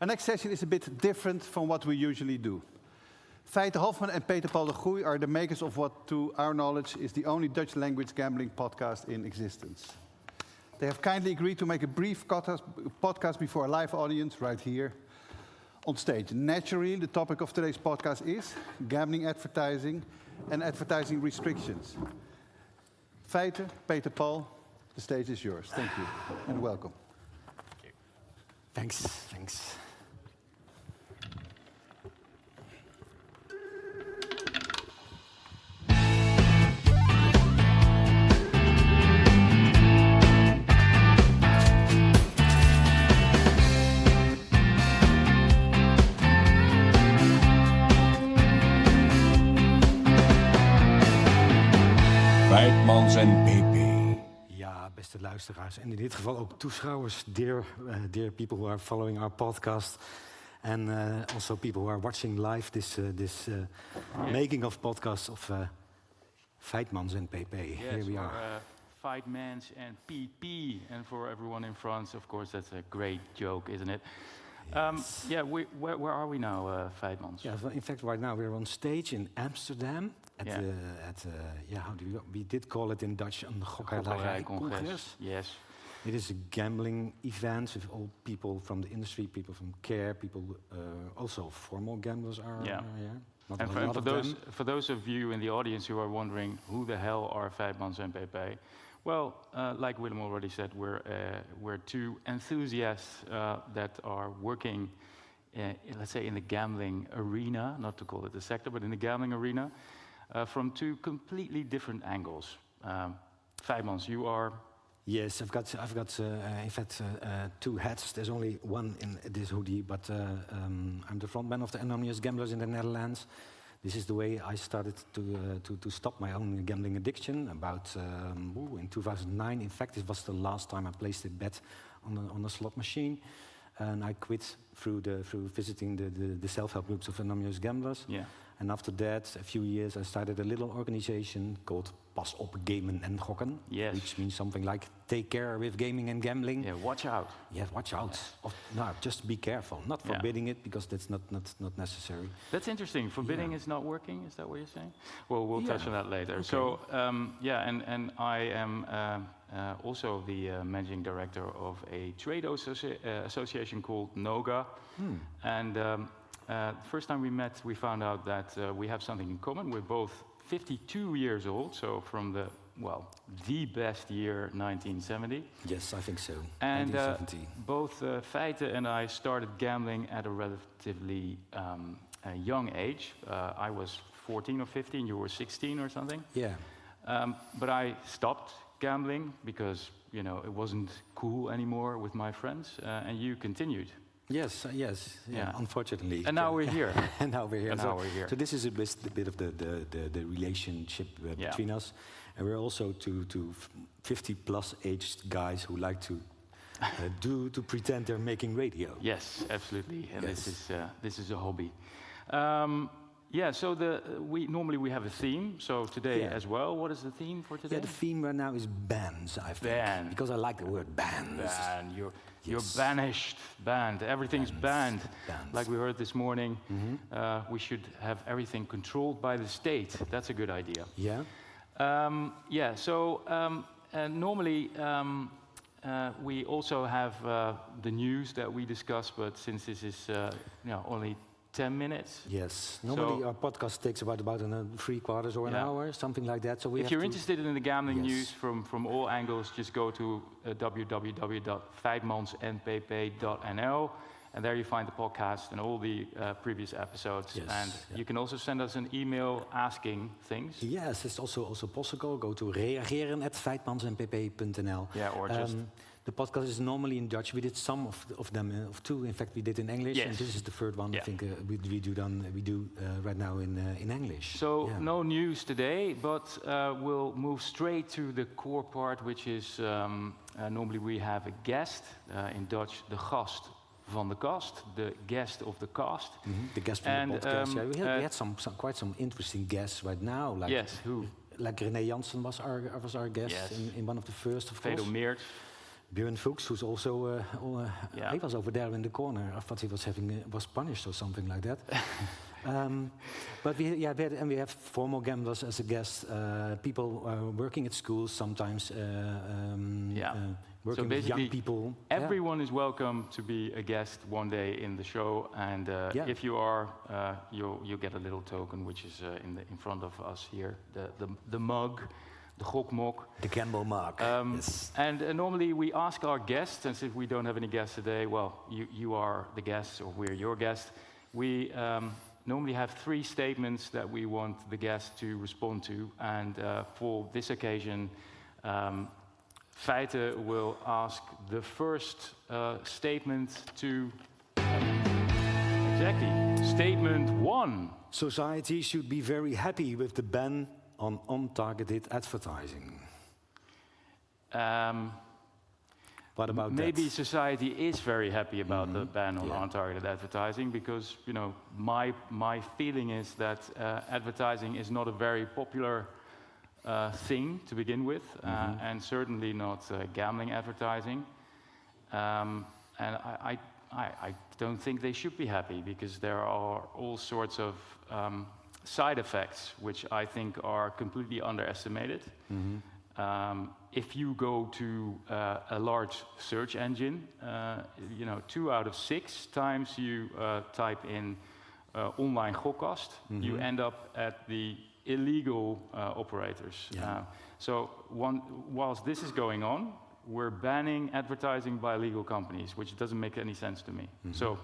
Our next session is a bit different from what we usually do. Feite Hofman and Peter Paul de Groei are the makers of what, to our knowledge, is the only Dutch language gambling podcast in existence. They have kindly agreed to make a brief podcast before a live audience right here on stage. Naturally, the topic of today's podcast is gambling advertising and advertising restrictions. Feite, Peter Paul, the stage is yours. Thank you and welcome. Thank you. Thanks. Feitmans PeePee. Ja, beste luisteraars en in dit geval ook toeschouwers, dear people who are following our podcast, and also people who are watching live this making of podcast of Feitmans PeePee. Yes, Here we are. Feitmans PeePee, and for everyone in France, of course, that's a great joke, isn't it? Yes. Where are we now, Feitmans? Yeah, well, in fact, right now we're on stage in Amsterdam. We did call it in Dutch een gokkelarij congres. Yes. It is a gambling event with all people from the industry, people from care, people also formal gamblers are here. Not And a lot of them. for those of you in the audience who are wondering who the hell are Feitmans PeePee, well, like Willem already said, we're two enthusiasts that are working, let's say, in the gambling arena, not to call it a sector, but in the gambling arena. From two completely different angles. Feitmans, you are... Yes, I've got in fact, two hats. There's only one in this hoodie, but I'm the frontman of the Anonymous Gamblers in the Netherlands. This is the way I started to stop my own gambling addiction. About in 2009, in fact, it was the last time I placed a bet on a slot machine. And I quit through visiting the self-help groups of Anonymous Gamblers. Yeah. And after that, a few years, I started a little organization called Pas op gamen en gokken. Yes. Which means something like take care with gaming and gambling. Yeah, watch out. Yeah, watch out. No, just be careful. Not forbidding it, because that's not necessary. That's interesting. Forbidding is not working, is that what you're saying? Well, we'll touch on that later. Okay. So, and I am also the managing director of a trade association called NOGA. And the first time we met, we found out that we have something in common. We're both 52 years old, so from the best year, 1970. Yes, I think so. And 1970. both Feite and I started gambling at a relatively young age. I was 14 or 15, you were 16 or something. Yeah. But I stopped gambling because, it wasn't cool anymore with my friends, and you continued. Yes, unfortunately. And now we're here. And now we're here. So this is a bit of the relationship between us. And we're also two 50-plus aged guys who like to pretend they're making radio. Yes, absolutely. And this is a hobby. So we normally have a theme. So today as well, what is the theme for today? Yeah, the theme right now is bands, I think. Band. Because I like the word bands. Band. You're banished. Banned. Everything's banned. Like we heard this morning, we should have everything controlled by the state. That's a good idea. Yeah. Normally we also have the news that we discuss, but since this is only 10 minutes. Yes. Normally our podcast takes about 3/4 or an hour, something like that. So if you're interested in the gambling news from all angles, just go to www.feitmansnpp.nl, and there you find the podcast and all the previous episodes. Yes, and you can also send us an email asking things. Yes, it's also possible. Go to reageren@feitmansnpp.nl. Yeah, or just... the podcast is normally in Dutch. We did some of them, of two. In fact, we did in English, and this is the third one. I think we do right now in English. So no news today, but we'll move straight to the core part, which is normally we have a guest, in Dutch de gast van de kast, the guest of the cast. The guest from the podcast. We had quite some interesting guests right now. Like, who? Like René Jansen was our guest in one of the first, of course. Meert. Björn Fuchs, who's also Yeah. he was over there in the corner. I thought he was was punished or something like that. But we have formal gamblers as a guest. People working at schools sometimes. Working with young people. Everyone is welcome to be a guest one day in the show, and if you are, you'll get a little token, which is in front of us here, the mug. The gokmok. The gamble mug. Yes. And normally we ask our guests, and since we don't have any guests today, well, you are the guests, or we're your guest. We normally have 3 statements that we want the guest to respond to, and for this occasion, Feite will ask the first statement to... Exactly. Statement 1. Society should be very happy with the ban on untargeted advertising. What about maybe that? society is very happy about the ban on untargeted advertising, because my feeling is that advertising is not a very popular thing to begin with, and certainly not gambling advertising. And I don't think they should be happy, because there are all sorts of side effects which I think are completely underestimated. If you go to a large search engine, 2 out of 6 times you type in online gokkast, you end up at the illegal operators. So whilst this is going on, we're banning advertising by legal companies, which doesn't make any sense to me. So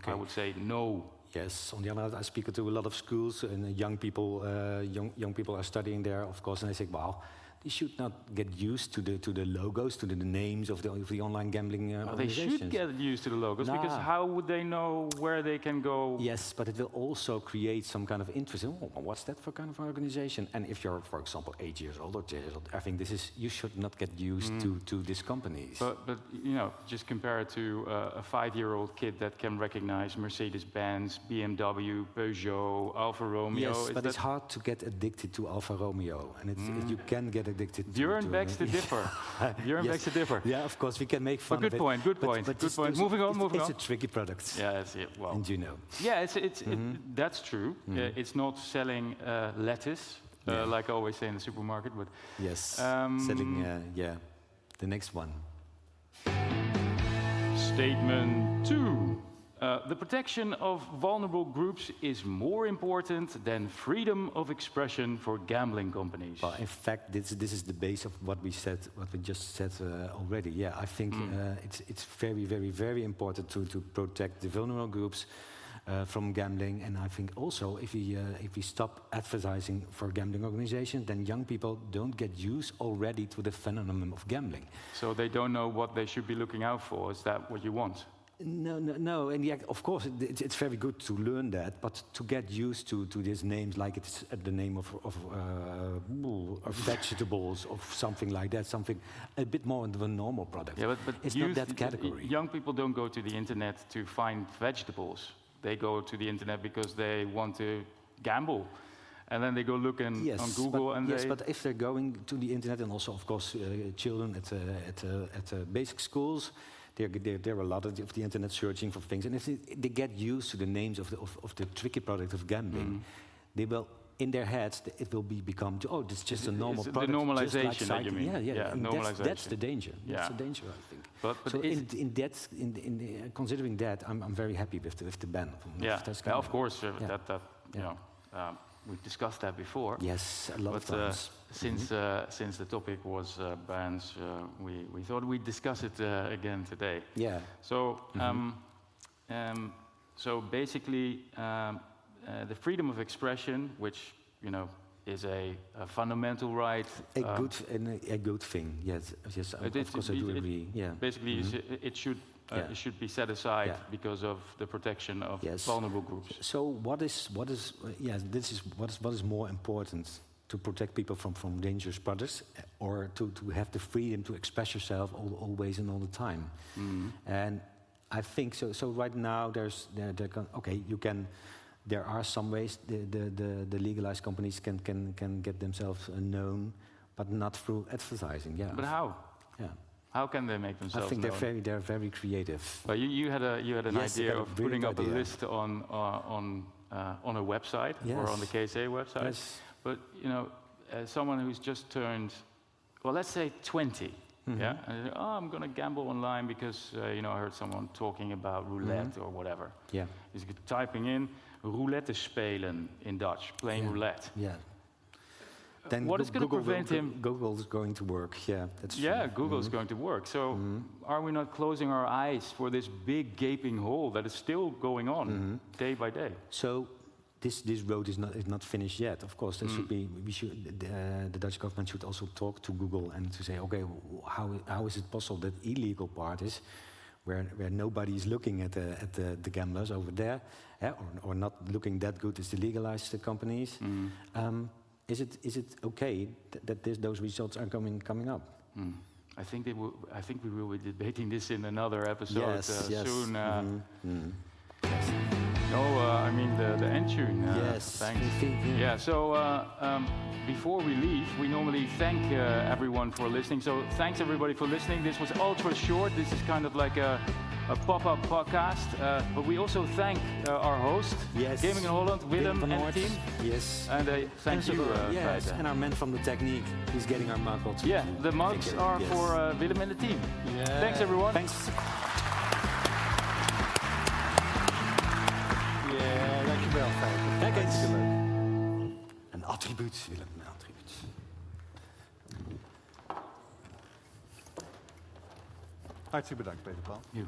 I would say no. Yes. On the other hand, I speak to a lot of schools, and young people are studying there, of course, and they say, "Wow, they should not get used to the logos, to the names of the online gambling They organizations." should get used to the logos, because how would they know where they can go? Yes, but it will also create some kind of interest. Oh, what's that for kind of organization? And if you're, for example, 8 years old or 10 years old, I think you should not get used to these companies. But just compare it to a 5-year-old kid that can recognize Mercedes-Benz, BMW, Peugeot, Alfa Romeo. Yes, but it's hard to get addicted to Alfa Romeo, and you can get addicted Björn begs to differ. Björn begs to differ. Yeah, of course, we can make fun of it. Good point. Good point. Moving on. It's a tricky product. Yeah, that's it. Well, and you know. Yeah, that's true. It's not selling lettuce, like I always say in the supermarket. But yes, selling. The next one. Statement 2. The protection of vulnerable groups is more important than freedom of expression for gambling companies. Well, in fact, this is the base of what we just said already. Yeah, I think it's very, very, very important to protect the vulnerable groups from gambling. And I think also if we stop advertising for gambling organizations, then young people don't get used already to the phenomenon of gambling. So they don't know what they should be looking out for. Is that what you want? No, and yeah, of course, it's very good to learn that, but to get used to these names, like it's the name of vegetables, of something like that, something a bit more of a normal product. Yeah, but it's not that category. Young people don't go to the internet to find vegetables. They go to the internet because they want to gamble. And then they go look on Google, but if they're going to the internet, and also, of course, children at basic schools, there are a lot of the internet searching for things, and if they get used to the names of the tricky product of gambling, they will, in their heads, it will become it's just a normal product. The normalization just like that you mean? Yeah, normalization. That's the danger. That's the danger, I think. But so considering that, I'm very happy with the ban. Of course, we've discussed that before. Yes, a lot of times. Since the topic was bans, we thought we'd discuss it again today. Yeah. So, so basically, the freedom of expression, which is a fundamental right. A good thing. Yes. Of course, I do agree. Yeah. Basically, it should be set aside because of the protection of vulnerable groups. So what is more important, to protect people from dangerous products, or to have the freedom to express yourself always and all the time? And I think so. So right now there are some ways the legalized companies can get themselves known, but not through advertising. Yeah. But how? Yeah. How can they make I themselves think known? they're very creative. Well, you had an Yes, I idea got a of brilliant putting up idea. a list on a website or on the Yes. KSA website. Yes. But you know, as someone who's just turned, well, let's say 20, yeah, and they say, oh, I'm going to gamble online because you know I heard someone talking about roulette or whatever. Yeah. Is typing in roulette spelen in Dutch, playing roulette. Yeah. Then What is going to Google prevent him? Google's going to work. Yeah, that's Yeah, true. Google is going to work. So are we not closing our eyes for this big gaping hole that is still going on day by day? So this road is not finished yet. Of course, there should be. The Dutch government should also talk to Google and to say, okay, how is it possible that illegal part is where nobody is looking at the gamblers over there, or not looking that good as the legalized companies? Is it okay that those results are coming up? I think we will be debating this in another episode Yes. soon. No, I mean the end tune. Yes. Thanks. Yeah. Yeah. So before we leave, we normally thank everyone for listening. So thanks everybody for listening. This was ultra short. This is kind of like a pop-up podcast. But we also thank our host, Yes. Gaming in Holland, Willem van and Oort. team. Yes. And thank you, Yes, Feite. and our man from the technique. He's getting our mug also. Yeah, the mugs are Yes. for Willem and the team. Yeah. Thanks everyone. Thanks. Ja, dankjewel, Feite. Kijk eens. Hartstikke leuk. Een attribuut, Willem, een attribuut. Hartstikke bedankt, Peter Paul. You.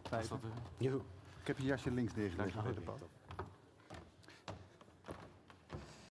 Feite. Joe. Ik heb je jasje links neergelegd, Peter Paul.